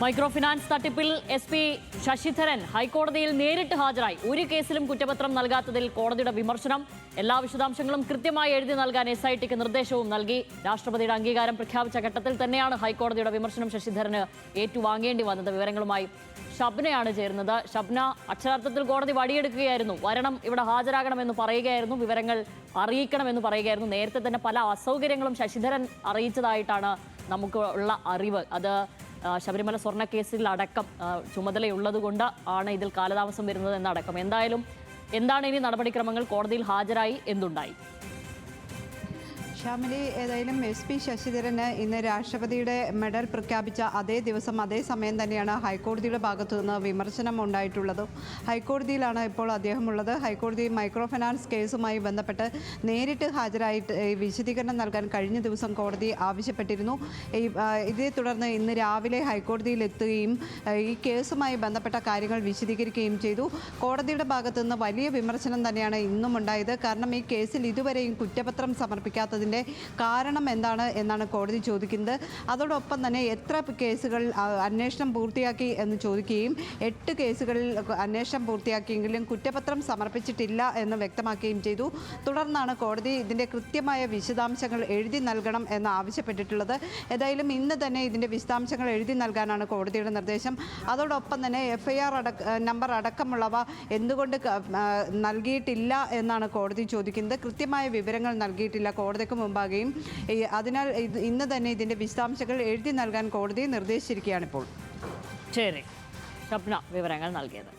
Micro finance തട്ടിപ്പിൽ SP Sasidharan ഹൈക്കോടതിയിൽ നേരിട്ട് ഹാജരായി. ഒരു കേസിലും കുറ്റപത്രം നൽകാത്തതിൽ കോടതിയുടെ വിമർശനം. എല്ലാ വിശദാംശങ്ങളും കൃത്യമായി എഴുതി നൽകാൻ SITക്ക് നിർദ്ദേശവും നൽകി. രാഷ്ട്രപതിയുടെ അംഗീകാരം പ്രഖ്യാപിച്ച ഘട്ടത്തിൽ തന്നെയാണ് ഹൈക്കോടതിയുടെ വിമർശനം ശശിധരന് ഏറ്റുവാങ്ങേണ്ടി വന്നത്. വിവരങ്ങളുമായി ഷബ്നയാണ് ചേരുന്നത്. ഷബ്ന, അക്ഷരാർത്ഥത്തിൽ കോടതി വടിയെടുക്കുകയായിരുന്നു. വരണം, ഇവിടെ ഹാജരാകണമെന്ന് പറയുകയായിരുന്നു, വിവരങ്ങൾ അറിയിക്കണമെന്ന് പറയുകയായിരുന്നു. നേരത്തെ തന്നെ പല അസൗകര്യങ്ങളും ശശിധരൻ അറിയിച്ചതായിട്ടാണ് നമുക്ക് ഉള്ള അറിവ്. അത് ശബരിമല സ്വർണ്ണ കേസിൽ അടക്കം ചുമതലയുള്ളത് കൊണ്ട് ആണ് ഇതിൽ കാലതാമസം വരുന്നത് എന്നടക്കം. എന്തായാലും എന്താണ് ഇനി നടപടിക്രമങ്ങൾ? കോടതിയിൽ ഹാജരായി, എന്തുണ്ടായി? ഷാമിലി, ഏതായാലും SP ശശിധരന് ഇന്ന് രാഷ്ട്രപതിയുടെ മെഡൽ പ്രഖ്യാപിച്ച അതേ ദിവസം അതേ സമയം തന്നെയാണ് ഹൈക്കോടതിയുടെ ഭാഗത്തു നിന്ന് വിമർശനം ഉണ്ടായിട്ടുള്ളത്. ഹൈക്കോടതിയിലാണ് ഇപ്പോൾ അദ്ദേഹം ഉള്ളത്. ഹൈക്കോടതി മൈക്രോ ഫിനാൻസ് കേസുമായി ബന്ധപ്പെട്ട് നേരിട്ട് ഹാജരായിട്ട് വിശദീകരണം നൽകാൻ കഴിഞ്ഞ ദിവസം കോടതി ആവശ്യപ്പെട്ടിരുന്നു. ഇതേ തുടർന്ന് ഇന്ന് രാവിലെ ഹൈക്കോടതിയിൽ എത്തുകയും ഈ കേസുമായി ബന്ധപ്പെട്ട കാര്യങ്ങൾ വിശദീകരിക്കുകയും ചെയ്തു. കോടതിയുടെ ഭാഗത്തു നിന്ന് വലിയ വിമർശനം തന്നെയാണ് ഇന്നും ഉണ്ടായത്. കാരണം ഈ കേസിൽ ഇതുവരെയും കുറ്റപത്രം സമർപ്പിക്കാത്തതിൻ്റെ കാരണം എന്താണ് എന്നാണ് കോടതി ചോദിക്കുന്നത്. അതോടൊപ്പം തന്നെ എത്ര കേസുകൾ അന്വേഷണം പൂർത്തിയാക്കി എന്ന് ചോദിക്കുകയും 8 കേസുകളിൽ അന്വേഷണം പൂർത്തിയാക്കിയെങ്കിലും കുറ്റപത്രം സമർപ്പിച്ചിട്ടില്ല എന്ന് വ്യക്തമാക്കുകയും ചെയ്തു. തുടർന്നാണ് കോടതി ഇതിൻ്റെ കൃത്യമായ വിശദാംശങ്ങൾ എഴുതി നൽകണം എന്ന് ആവശ്യപ്പെട്ടിട്ടുള്ളത്. ഏതായാലും ഇന്ന് തന്നെ ഇതിൻ്റെ വിശദാംശങ്ങൾ എഴുതി നൽകാനാണ് കോടതിയുടെ നിർദ്ദേശം. അതോടൊപ്പം തന്നെ FIR നമ്പർ അടക്കമുള്ളവ എന്തുകൊണ്ട് നൽകിയിട്ടില്ല എന്നാണ് കോടതി ചോദിക്കുന്നത്. കൃത്യമായ വിവരങ്ങൾ നൽകിയിട്ടില്ല കോടതിക്ക് മുമ്പാകെയും. അതിനാൽ ഇന്ന് തന്നെ ഇതിൻ്റെ വിശദാംശങ്ങൾ എഴുതി നൽകാൻ കോടതി നിർദ്ദേശിച്ചിരിക്കുകയാണിപ്പോൾ. ശരി, ഷബ്ന വിവരങ്ങൾ നൽകിയത്.